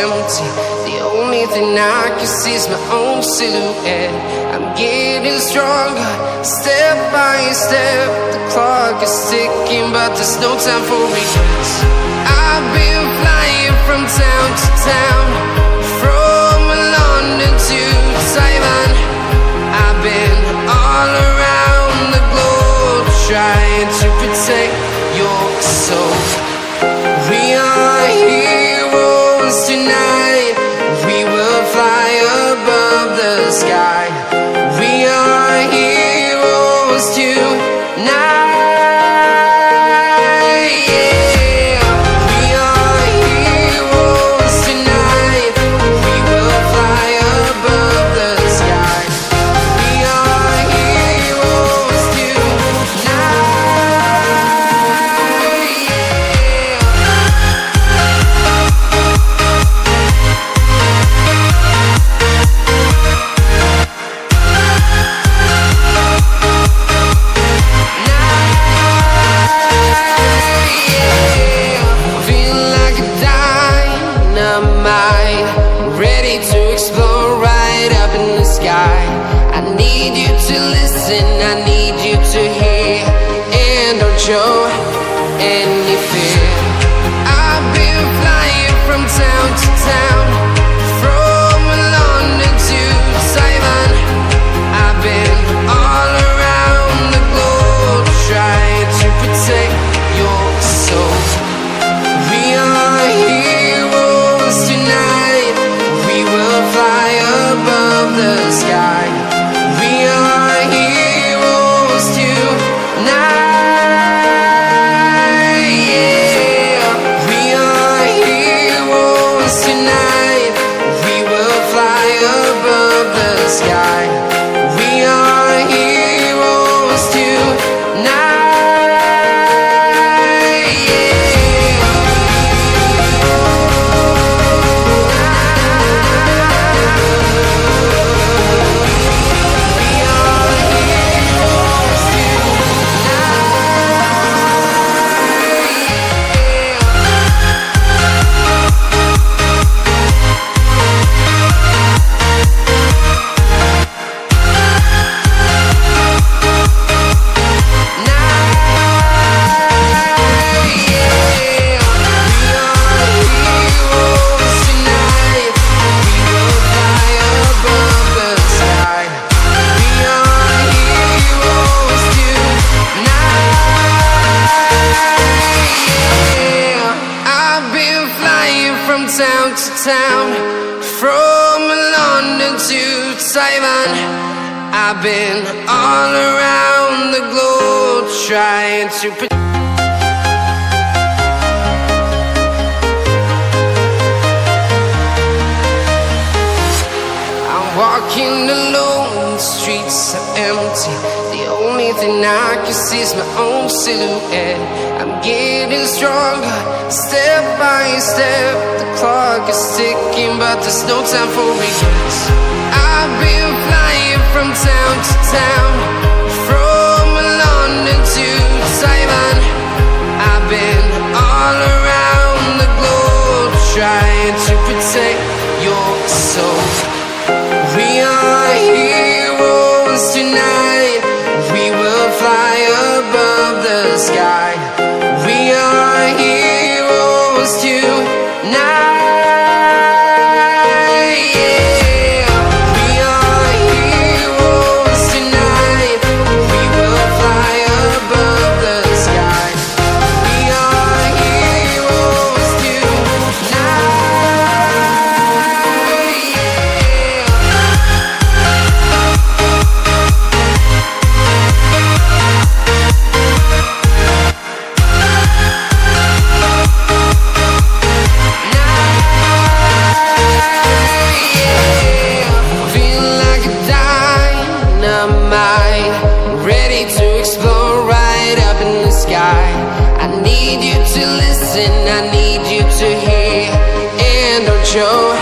empty. The only thing I can see is my own silhouette. I'm getting stronger, step by step. The clock is ticking, but there's no time for regrets. I've been flying from town to town, from London to Taiwan. I've been all around the globe, trying to protect your soul. We are heroes tonight. We will fly above the sky. We are heroes tonight. Show any fear. I've been flying from town to town, from London to Taiwan. I've been all around the globe, trying to protect your soul. We are heroes tonight. We will fly above the sky. We are heroes tonight. Town to town, from London to Taiwan. I've been all around the globe, trying to I'm walking alone, the streets are empty. The only thing I can see is my own silhouette. I'm getting stronger, step by step. The clock is ticking, but there's no time for regrets. I've been flying from town to town, from London to Taiwan. I've been all around the globe, trying to protect your soul. We are heroes tonight. We will fly above the sky. We are heroes tonight. I need you to listen, I need you to hear, and don't show